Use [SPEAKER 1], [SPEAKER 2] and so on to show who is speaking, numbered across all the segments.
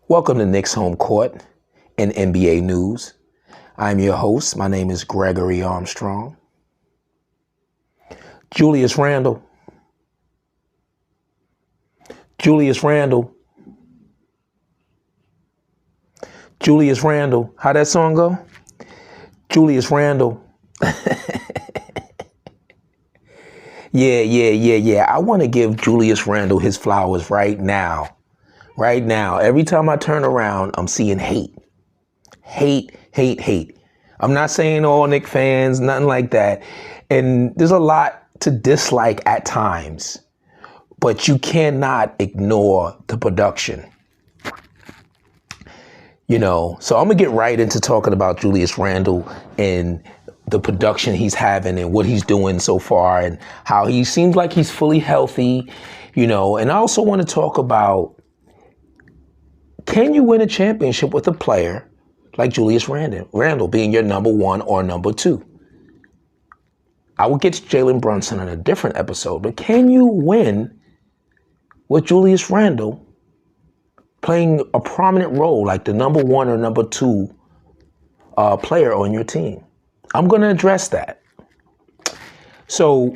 [SPEAKER 1] Welcome to Knicks Home Court and NBA News. I'm your host. My name is Gregory Armstrong. Julius Randle. Julius Randle. Julius Randle. How that song go? Julius Randle. Yeah. I want to give Julius Randle his flowers right now. Right now. Every time I turn around, I'm seeing hate. Hate. I'm not saying all Knicks fans, nothing like that. And there's a lot to dislike at times, but you cannot ignore the production. So I'm going to get right into talking about Julius Randle and the production he's having and what he's doing so far and how he seems like he's fully healthy, and I also want to talk about, can you win a championship with a player like Julius Randle being your number one or number two? I will get to Jalen Brunson in a different episode, but can you win with Julius Randle playing a prominent role like the number one or number two player on your team? I'm going to address that. So,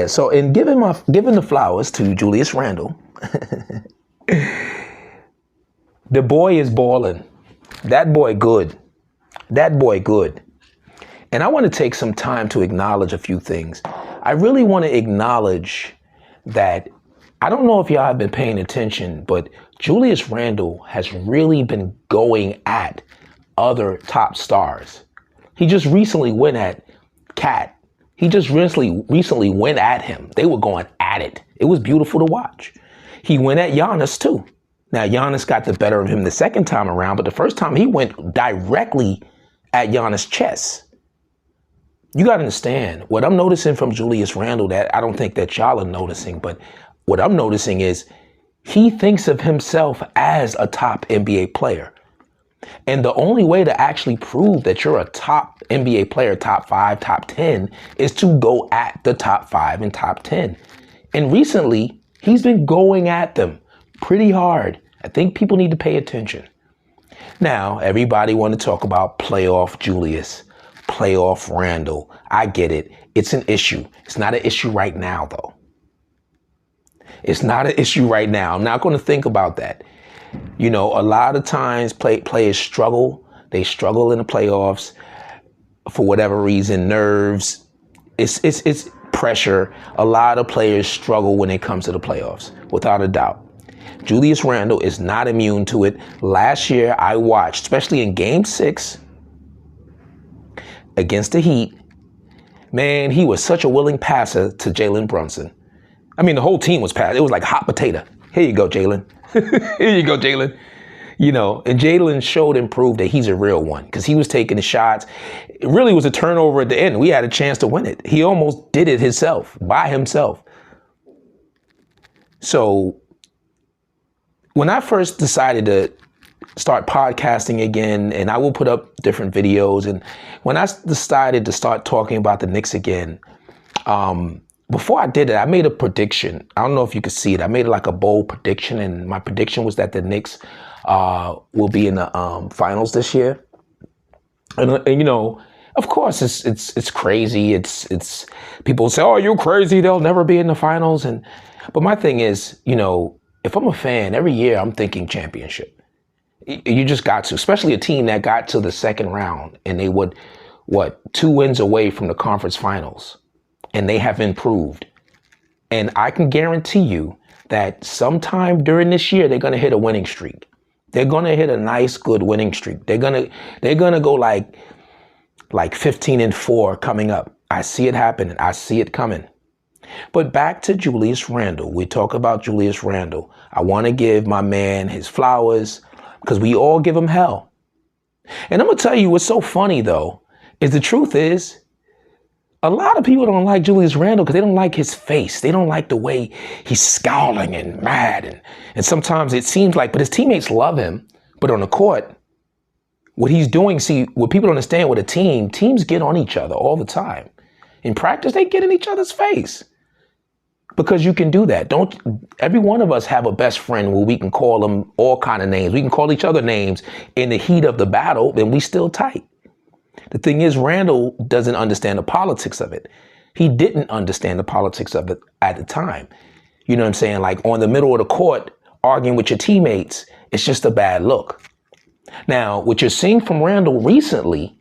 [SPEAKER 1] so in giving the flowers to Julius Randle, the boy is ballin'. That boy good. And I want to take some time to acknowledge a few things. I really want to acknowledge that, I don't know if y'all have been paying attention, but Julius Randle has really been going at other top stars. He just recently went at Cat. He just recently went at him. They were going at it. It was beautiful to watch. He went at Giannis too. Now, Giannis got the better of him the second time around, but the first time he went directly at Giannis' chest. You got to understand, what I'm noticing from Julius Randle that I don't think that y'all are noticing, but what I'm noticing is he thinks of himself as a top NBA player. And the only way to actually prove that you're a top NBA player, top 5, top 10, is to go at the top 5 and top 10. And recently, he's been going at them pretty hard. I think people need to pay attention. Now, everybody want to talk about playoff Julius, playoff Randle. I get it. It's an issue. It's not an issue right now, though. It's not an issue right now. I'm not going to think about that. A lot of times players struggle. They struggle in the playoffs for whatever reason, nerves. It's pressure. A lot of players struggle when it comes to the playoffs, without a doubt. Julius Randle is not immune to it. Last year, I watched, especially in Game 6 against the Heat, man, he was such a willing passer to Jalen Brunson. I mean, the whole team was passing. It was like hot potato. Here you go, Jalen. Here you go, Jalen. And Jalen showed and proved that he's a real one because he was taking the shots. It really was a turnover at the end. We had a chance to win it. He almost did it by himself. So when I first decided to start podcasting again, and I will put up different videos, and when I decided to start talking about the Knicks again, before I did it, I made a prediction. I don't know if you could see it. I made like a bold prediction, and my prediction was that the Knicks will be in the finals this year. And of course, it's crazy. It's people say, "Oh, you're crazy. They'll never be in the finals." But my thing is, if I'm a fan, every year I'm thinking championship. You just got to, especially a team that got to the second round and they would, 2 wins away from the conference finals. And they have improved. And I can guarantee you that sometime during this year, they're going to hit a winning streak. They're going to hit a nice, good winning streak. They're going to go like 15-4 coming up. I see it happening. I see it coming. But back to Julius Randle. We talk about Julius Randle. I want to give my man his flowers because we all give him hell. And I'm going to tell you what's so funny, though, is the truth is a lot of people don't like Julius Randle because they don't like his face. They don't like the way he's scowling and mad. And sometimes it seems like, but his teammates love him. But on the court, what he's doing, what people don't understand with a team, teams get on each other all the time. In practice, they get in each other's face. Because you can do that. Don't every one of us have a best friend where we can call them all kind of names. We can call each other names in the heat of the battle, then we still tight. The thing is, Randle doesn't understand the politics of it. He didn't understand the politics of it at the time. You know what I'm saying? Like on the middle of the court, arguing with your teammates, it's just a bad look. Now, what you're seeing from Randle recently,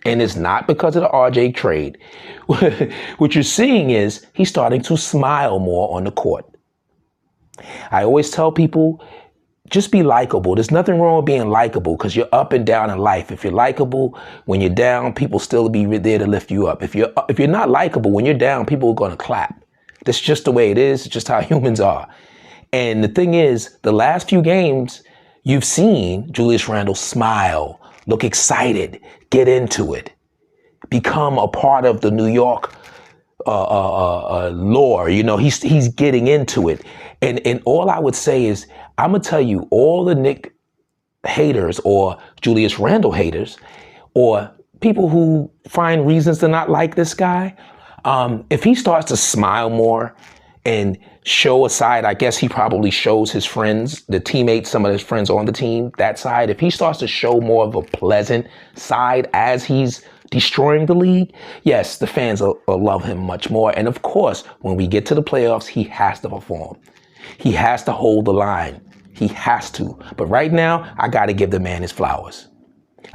[SPEAKER 1] and it's not because of the RJ trade, what you're seeing is he's starting to smile more on the court. I always tell people, just be likable. There's nothing wrong with being likable because you're up and down in life. If you're likable, when you're down, people still be there to lift you up. If you're not likable, when you're down, people are going to clap. That's just the way it is. It's just how humans are. And the thing is, the last few games, you've seen Julius Randle smile, look excited, get into it, become a part of the New York lore. You know, he's getting into it. And all I would say is, I'm going to tell you, all the Nick haters or Julius Randle haters or people who find reasons to not like this guy, if he starts to smile more and show a side, I guess he probably shows his friends, the teammates, some of his friends on the team, that side. If he starts to show more of a pleasant side as he's destroying the league, yes, the fans will love him much more. And of course, when we get to the playoffs, he has to perform. He has to hold the line. He has to. But right now, I got to give the man his flowers.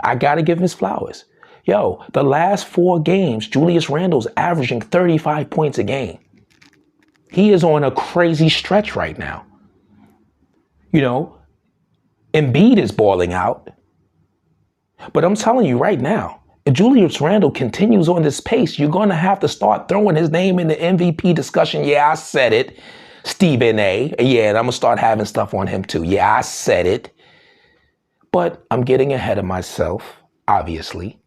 [SPEAKER 1] I got to give him his flowers. Yo, the last 4 games, Julius Randle's averaging 35 points a game. He is on a crazy stretch right now. You know, Embiid is balling out. But I'm telling you right now, if Julius Randle continues on this pace, you're going to have to start throwing his name in the MVP discussion. Yeah, I said it. Stephen A. Yeah, and I'm going to start having stuff on him too. Yeah, I said it. But I'm getting ahead of myself, obviously.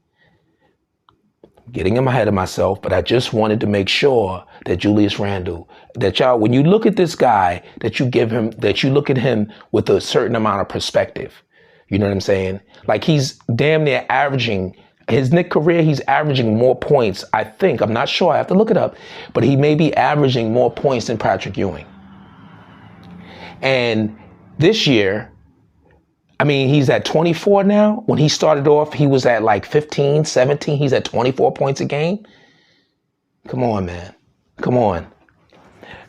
[SPEAKER 1] Getting ahead of myself, but I just wanted to make sure that Julius Randle, that y'all, when you look at this guy, that you look at him with a certain amount of perspective. You know what I'm saying? Like he's damn near averaging, his Knick career, he's averaging more points, I think. I'm not sure. I have to look it up. But he may be averaging more points than Patrick Ewing. And this year, I mean, he's at 24 now. When he started off, he was at like 15, 17. He's at 24 points a game. Come on, man. Come on.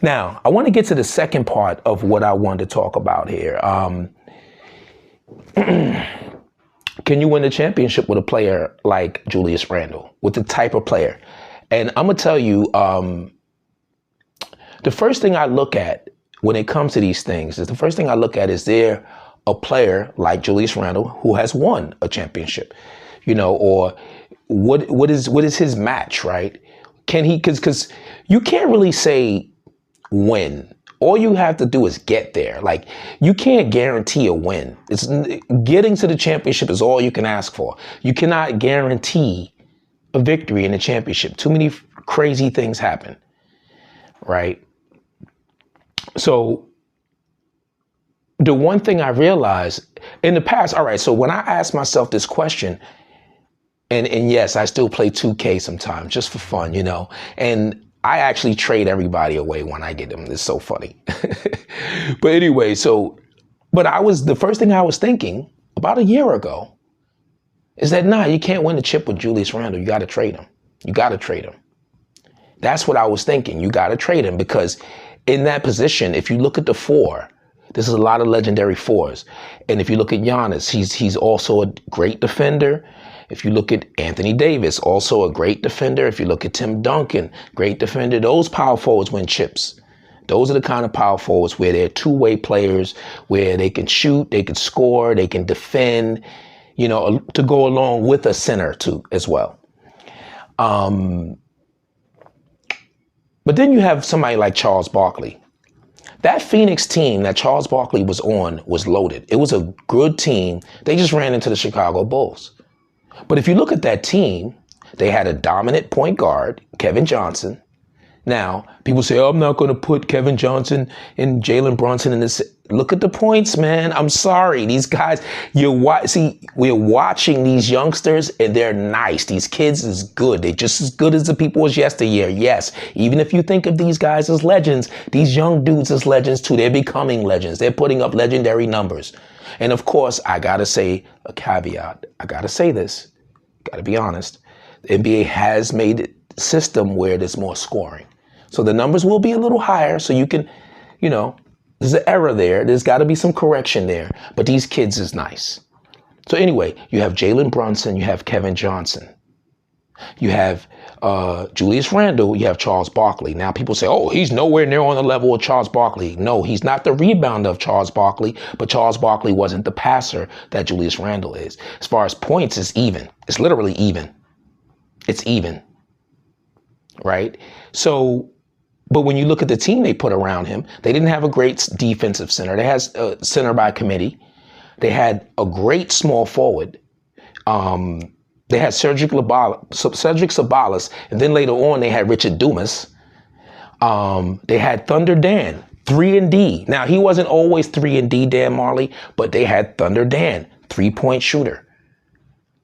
[SPEAKER 1] Now, I want to get to the second part of what I wanted to talk about here. Can you win the championship with a player like Julius Randle, with the type of player? And I'm going to tell you, the first thing I look at when it comes to these things is there a player like Julius Randle who has won a championship, you know, or what is his match, right? Can he, because you can't really say win. All you have to do is get there. Like, you can't guarantee a win. It's getting to the championship is all you can ask for. You cannot guarantee a victory in the championship. Too many crazy things happen, right? So the one thing I realized in the past, all right, so when I asked myself this question, and yes, I still play 2K sometimes just for fun, you know, and I actually trade everybody away when I get them. It's so funny. But anyway, the first thing I was thinking about a year ago is that, nah, you can't win the chip with Julius Randle. You got to trade him. You got to trade him. That's what I was thinking. You got to trade him because in that position, if you look at the 4, this is a lot of legendary 4s. And if you look at Giannis, he's also a great defender. If you look at Anthony Davis, also a great defender. If you look at Tim Duncan, great defender. Those power forwards win chips. Those are the kind of power forwards where they're two-way players, where they can shoot, they can score, they can defend, you know, to go along with a center too as well. But then you have somebody like Charles Barkley. That Phoenix team that Charles Barkley was on was loaded. It was a good team. They just ran into the Chicago Bulls. But if you look at that team, they had a dominant point guard, Kevin Johnson. Now, people say, oh, I'm not going to put Kevin Johnson and Jalen Brunson in this. Look at the points, man. I'm sorry. These guys, we're watching these youngsters and they're nice. These kids is good. They're just as good as the people as yesteryear. Yes, even if you think of these guys as legends, these young dudes as legends too. They're becoming legends. They're putting up legendary numbers. And of course, I got to say a caveat. I got to say this. Got to be honest. The NBA has made it a system where there's more scoring. So the numbers will be a little higher. So you can, there's an error there. There's got to be some correction there. But these kids is nice. So anyway, you have Jalen Brunson. You have Kevin Johnson. You have Julius Randle. You have Charles Barkley. Now people say, oh, he's nowhere near on the level of Charles Barkley. No, he's not the rebounder of Charles Barkley. But Charles Barkley wasn't the passer that Julius Randle is. As far as points, it's even. It's literally even. It's even. Right? So, but when you look at the team they put around him, they didn't have a great defensive center. They had a center by committee. They had a great small forward. They had Cedric Sabalas, and then later on they had Richard Dumas. They had Thunder Dan, 3-and-D. Now, he wasn't always 3-and-D, Dan Marley, but they had Thunder Dan, 3-point shooter.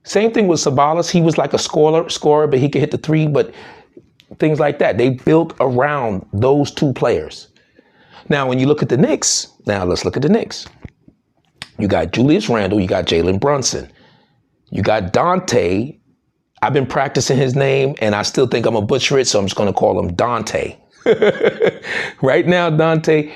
[SPEAKER 1] Same thing with Sabalas. He was like a scorer, but he could hit the three, but things like that. They built around those two players. Now, when you look at the Knicks, let's look at the Knicks. You got Julius Randle, you got Jalen Brunson. You got Dante. I've been practicing his name, and I still think I'm a butcher it, so I'm just going to call him Dante. Right now, Dante,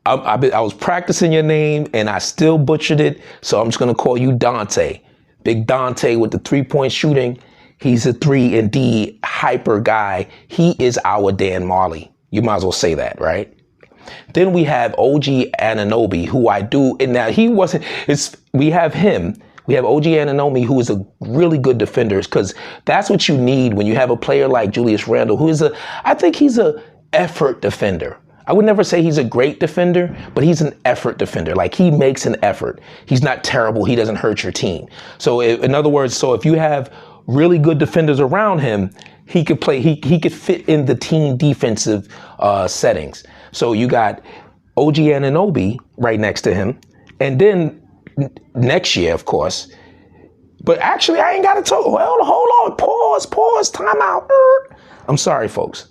[SPEAKER 1] I was practicing your name, and I still butchered it, so I'm just going to call you Dante. Big Dante with the 3-point shooting. He's a 3-and-D hyper guy. He is our Dan Marley. You might as well say that, right? Then we have OG Anunoby, who I do, and now he wasn't, we have him. We have OG Anunoby, who is a really good defender, because that's what you need when you have a player like Julius Randle, who is I think he's a effort defender. I would never say he's a great defender, but he's an effort defender. Like, he makes an effort. He's not terrible. He doesn't hurt your team. So in other words, if you have really good defenders around him, he could play, he could fit in the team defensive settings. So you got OG Anunoby right next to him. And then next year, of course, but actually I ain't got to talk. Well, hold on, pause, time out. I'm sorry, folks.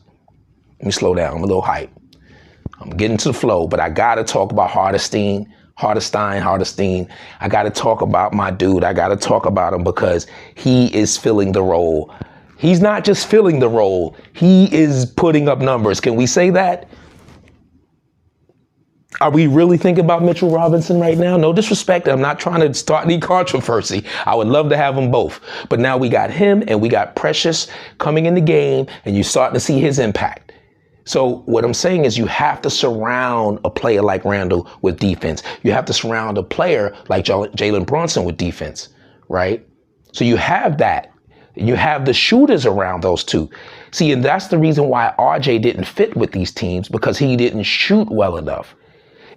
[SPEAKER 1] Let me slow down. I'm a little hype. I'm getting to the flow, but I got to talk about Hardestein. I got to talk about my dude. I got to talk about him because he is filling the role. He's not just filling the role. He is putting up numbers. Can we say that? Are we really thinking about Mitchell Robinson right now? No disrespect. I'm not trying to start any controversy. I would love to have them both. But now we got him and we got Precious coming in the game, and you're starting to see his impact. So what I'm saying is you have to surround a player like Randle with defense. You have to surround a player like Jalen Brunson with defense, right? So you have that. You have the shooters around those two. See, and that's the reason why RJ didn't fit with these teams, because he didn't shoot well enough.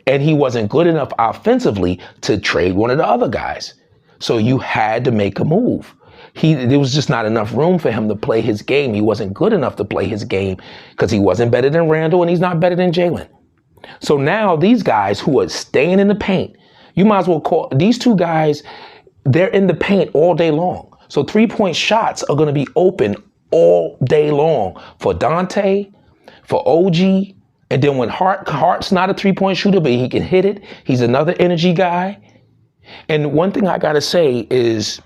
[SPEAKER 1] And he wasn't good enough offensively to trade one of the other guys. So you had to make a move. There was just not enough room for him to play his game. He wasn't good enough to play his game because he wasn't better than Randle and he's not better than Jalen. So now these guys who are staying in the paint, you might as well call these two guys, they're in the paint all day long. So 3-point shots are going to be open all day long for Dante, for OG. And then when Hart's not a 3-point shooter, but he can hit it. He's another energy guy. And one thing I got to say is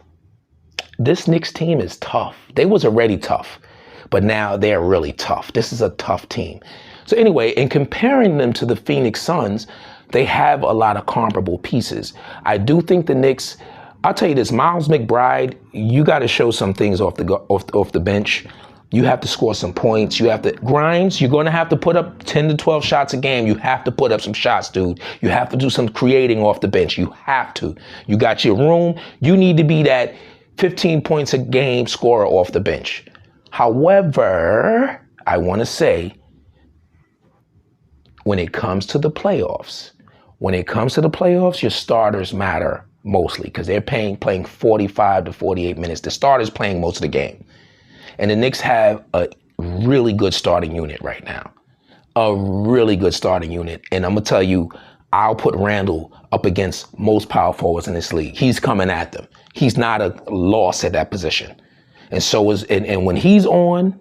[SPEAKER 1] this Knicks team is tough. They was already tough, but now they're really tough. This is a tough team. So anyway, in comparing them to the Phoenix Suns, they have a lot of comparable pieces. I do think the Knicks, I'll tell you this, Miles McBride, you got to show some things off the bench. You have to score some points. You have to, Grimes, you're going to have to put up 10 to 12 shots a game. You have to put up some shots, dude. You have to do some creating off the bench. You have to. You got your room. You need to be that 15 points a game scorer off the bench. However, I want to say, when it comes to the playoffs, your starters matter mostly because they're playing 45 to 48 minutes. The starters playing most of the game. And the Knicks have a really good starting unit right now. A really good starting unit. And I'm going to tell you, I'll put Randle up against most power forwards in this league. He's coming at them. He's not a loss at that position. And so is, and when he's on,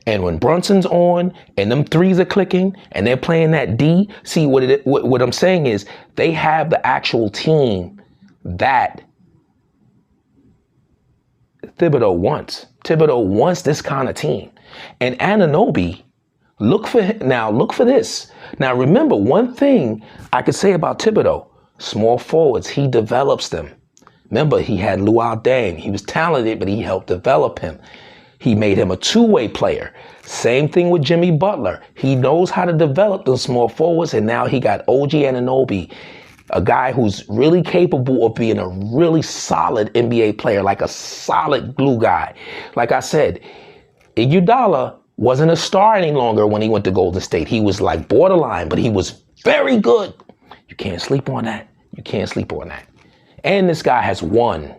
[SPEAKER 1] and when Brunson's on, and them threes are clicking, and they're playing that D, see what I'm saying is they have the actual team that Thibodeau wants. Thibodeau wants this kind of team. And Anunoby, look for this. Now remember, one thing I could say about Thibodeau, small forwards, he develops them. Remember, he had Luol Deng. He was talented, but he helped develop him. He made him a two-way player. Same thing with Jimmy Butler. He knows how to develop those small forwards, and now he got OG Anunoby, a guy who's really capable of being a really solid NBA player, like a solid glue guy. Like I said, Iguodala wasn't a star any longer when he went to Golden State. He was like borderline, but he was very good. You can't sleep on that. You can't sleep on that. And this guy has won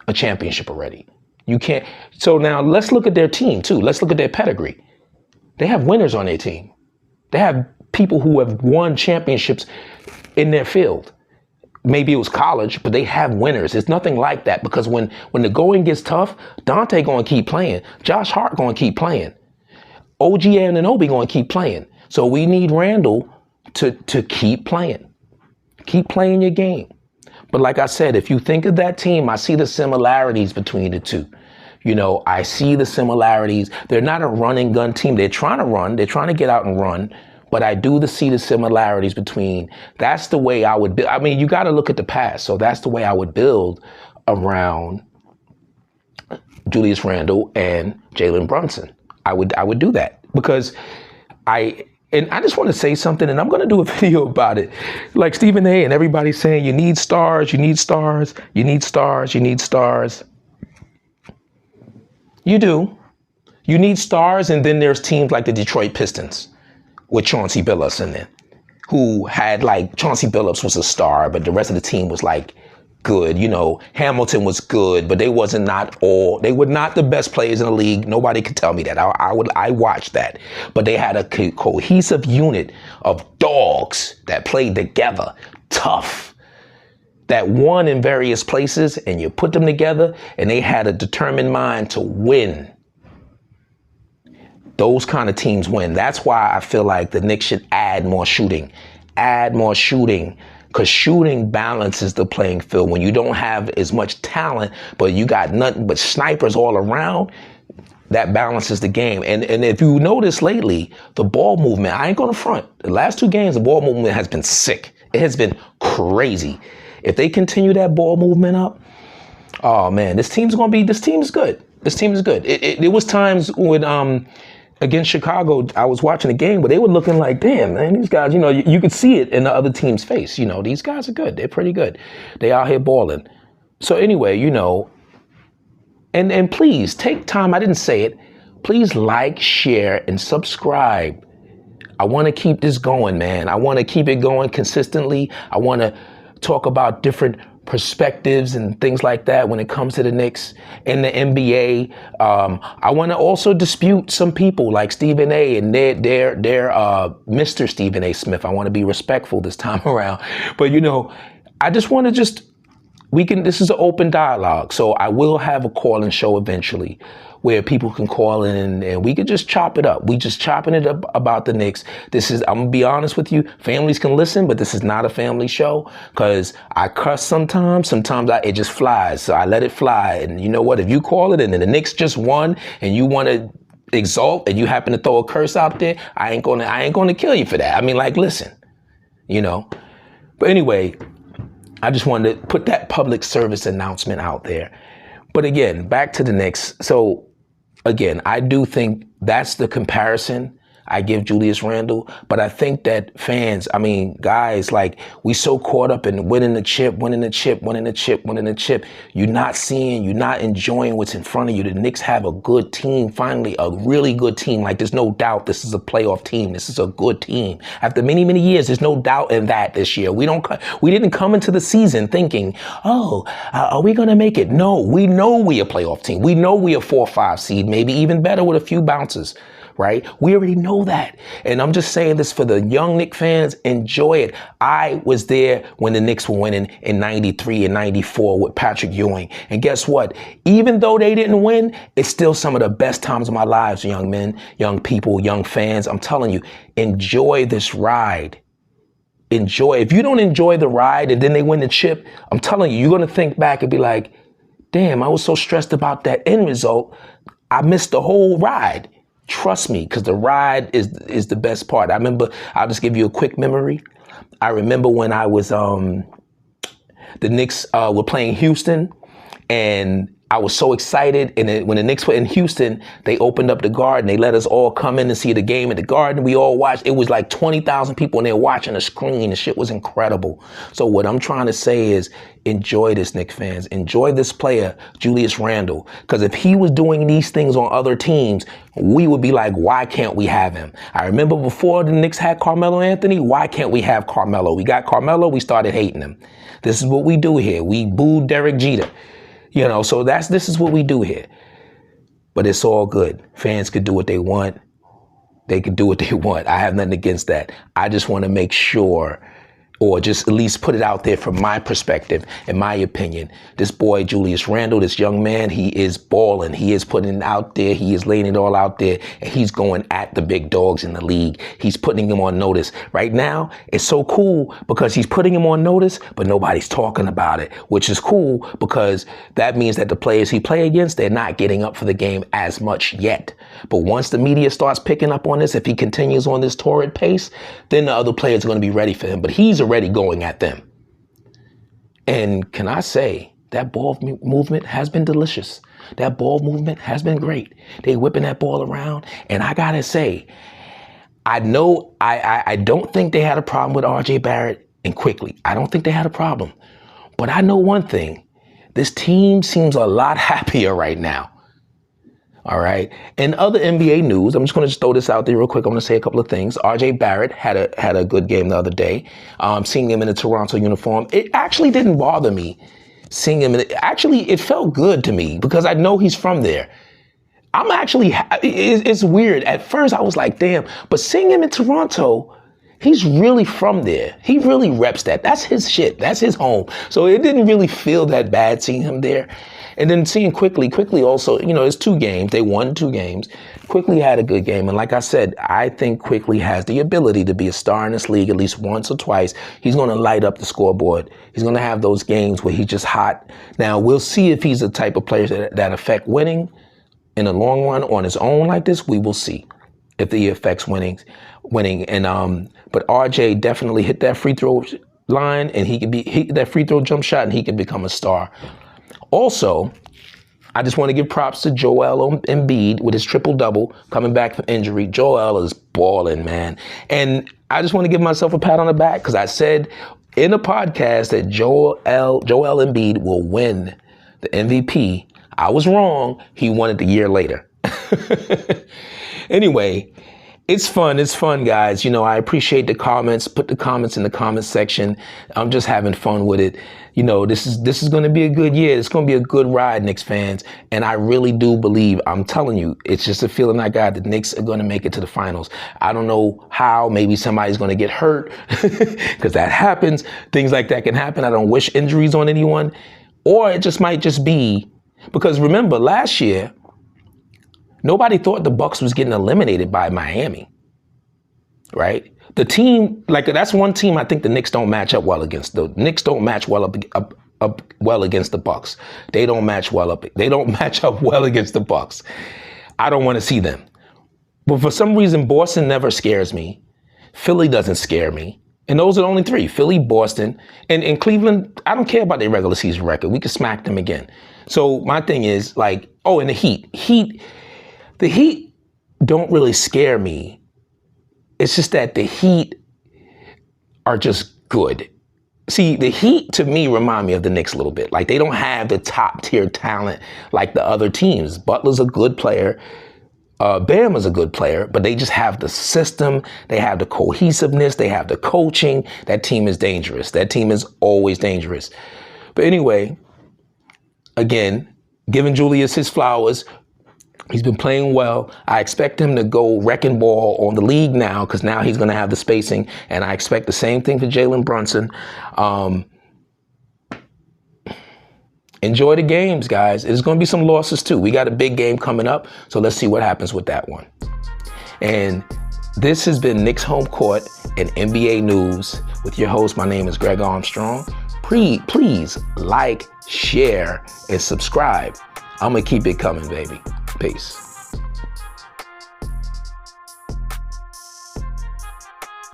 [SPEAKER 1] a championship already. You can't. So now let's look at their team too. Let's look at their pedigree. They have winners on their team. They have people who have won championships in their field. Maybe it was college, but they have winners. It's nothing like that, because when the going gets tough, Dante going to keep playing. Josh Hart going to keep playing. OG Anunoby going to keep playing. So we need Randle to keep playing. Keep playing your game. But like I said, if you think of that team, I see the similarities between the two. You know, I see the similarities. They're not a run and gun team. They're trying to run. They're trying to get out and run. But I do see the similarities between. That's the way I would build. I mean, you got to look at the past. So that's the way I would build around Julius Randle and Jalen Brunson. I would do that because and I just want to say something, and I'm going to do a video about it. Like Stephen A. and everybody's saying, you need stars, you need stars, you need stars, you need stars. You do. You need stars, and then there's teams like the Detroit Pistons with Chauncey Billups in it, who had like, Chauncey Billups was a star, but the rest of the team was like good. You know, Hamilton was good, but they were not the best players in the league. Nobody could tell me that. I watched that, but they had a cohesive unit of dogs that played together, tough, that won in various places, and you put them together and they had a determined mind to win. Those kind of teams win. That's why I feel like the Knicks should add more shooting, because shooting balances the playing field. When you don't have as much talent, but you got nothing but snipers all around, that balances the game. And if you notice lately, the ball movement, I ain't gonna front. The last 2 games, the ball movement has been sick. It has been crazy. If they continue that ball movement up, oh man, this team is good. This team is good. There was times when, against Chicago, I was watching the game, but they were looking like, damn, man, these guys, you know, you could see it in the other team's face. You know, these guys are good. They're pretty good. They out here balling. So anyway, you know, and please take time. I didn't say it. Please like, share, and subscribe. I want to keep this going, man. I want to keep it going consistently. I want to talk about different perspectives and things like that when it comes to the Knicks and the NBA. I want to also dispute some people like Stephen A. and their Mr. Stephen A. Smith. I want to be respectful this time around. But, you know, I just want to this is an open dialogue. So I will have a call-in show eventually where people can call in and we could just chop it up. We just chopping it up about the Knicks. I'm gonna be honest with you, families can listen, but this is not a family show because I cuss sometimes it just flies. So I let it fly. And you know what, if you call it and then the Knicks just won and you want to exalt and you happen to throw a curse out there, I ain't gonna kill you for that. I mean, like, listen, you know. But anyway, I just wanted to put that public service announcement out there. But again, back to the Knicks. So again, I do think that's the comparison. I give Julius Randle. But I think that fans, I mean, guys, like, we so caught up in winning the chip. You're not seeing, you're not enjoying what's in front of you. The Knicks have a good team, finally, a really good team. Like, there's no doubt this is a playoff team. This is a good team. After many, many years, there's no doubt in that this year. We didn't come into the season thinking, oh, are we going to make it? No, we know we a playoff team. We know we a 4 or 5 seed, maybe even better with a few bounces, right? We already know that. And I'm just saying this for the young Knicks fans, enjoy it. I was there when the Knicks were winning in 93 and 94 with Patrick Ewing. And guess what? Even though they didn't win, it's still some of the best times of my lives, young men, young people, young fans. I'm telling you, enjoy this ride. Enjoy. If you don't enjoy the ride and then they win the chip, I'm telling you, you're going to think back and be like, damn, I was so stressed about that end result. I missed the whole ride. Trust me, because the ride is the best part. I remember, I'll just give you a quick memory. I remember when I was, the Knicks were playing Houston, and I was so excited. And when the Knicks were in Houston, they opened up the Garden. They let us all come in and see the game at the Garden. We all watched. It was like 20,000 people in there watching the screen. The shit was incredible. So what I'm trying to say is, enjoy this, Knicks fans. Enjoy this player, Julius Randle. Because if he was doing these things on other teams, we would be like, why can't we have him? I remember before the Knicks had Carmelo Anthony, why can't we have Carmelo? We got Carmelo, we started hating him. This is what we do here. We booed Derek Jeter. You know, so this is what we do here. But it's all good. Fans could do what they want. They could do what they want. I have nothing against that. I just want to make sure, or just at least put it out there from my perspective, in my opinion. This boy, Julius Randle, this young man, he is balling. He is putting it out there. He is laying it all out there. And he's going at the big dogs in the league. He's putting them on notice. Right now, it's so cool because he's putting them on notice, but nobody's talking about it, which is cool because that means that the players he play against, they're not getting up for the game as much yet. But once the media starts picking up on this, if he continues on this torrid pace, then the other players are going to be ready for him. But he's already going at them. And can I say, that ball movement has been delicious. That ball movement has been great. They whipping that ball around. And I got to say, I know I don't think they had a problem with RJ Barrett and Quickly. I don't think they had a problem. But I know one thing. This team seems a lot happier right now. All right. In other NBA news, I'm just going to throw this out there real quick. I'm going to say a couple of things. RJ Barrett had a good game the other day. Seeing him in a Toronto uniform, it actually didn't bother me. Seeing him actually, it felt good to me because I know he's from there. I'm actually, it's weird. At first I was like, damn, but seeing him in Toronto, he's really from there. He really reps that. That's his shit. That's his home. So it didn't really feel that bad seeing him there. And then seeing Quickly also, you know, it's 2 games. They won 2 games. Quickly had a good game. And like I said, I think Quickly has the ability to be a star in this league at least once or twice. He's going to light up the scoreboard. He's going to have those games where he's just hot. Now, we'll see if he's the type of player that affect winning in the long run on his own like this. We will see if he affects winning. And but RJ definitely hit that free throw line, and he could hit that free throw jump shot, and he could become a star. Also, I just want to give props to Joel Embiid with his triple-double coming back from injury. Joel is balling, man. And I just want to give myself a pat on the back because I said in a podcast that Joel Embiid will win the MVP. I was wrong. He won it the year later. Anyway, it's fun. It's fun, guys. You know, I appreciate the comments. Put the comments in the comments section. I'm just having fun with it. You know, this is going to be a good year. It's going to be a good ride, Knicks fans. And I really do believe, I'm telling you, it's just a feeling I got. The Knicks are going to make it to the finals. I don't know how. Maybe somebody's going to get hurt because that happens. Things like that can happen. I don't wish injuries on anyone. Or it just might just be because remember last year, nobody thought the Bucks was getting eliminated by Miami, right? The team, like that's one team I think the Knicks don't match up well against. The Knicks don't match well up well against the Bucks. They don't match well up. They don't match up well against the Bucks. I don't want to see them. But for some reason, Boston never scares me. Philly doesn't scare me. And those are the only 3, Philly, Boston, and Cleveland. I don't care about their regular season record. We could smack them again. So my thing is like, oh, and the Heat. The Heat don't really scare me It's just that the Heat are just good. See, the Heat to me remind me of the Knicks a little bit. Like, they don't have the top tier talent like the other teams. Butler's a good player. Bam is a good player, but they just have the system. They have the cohesiveness. They have the coaching. That team is dangerous. That team is always dangerous. But anyway, again, giving Julius his flowers. He's been playing well. I expect him to go wrecking ball on the league now, because now he's going to have the spacing. And I expect the same thing for Jalen Brunson. Enjoy the games, guys. There's going to be some losses too. We got a big game coming up, so let's see what happens with that one. And this has been Knicks Home Court and NBA News with your host. My name is Greg Armstrong. Please like, share, and subscribe. I'm going to keep it coming, baby. Peace.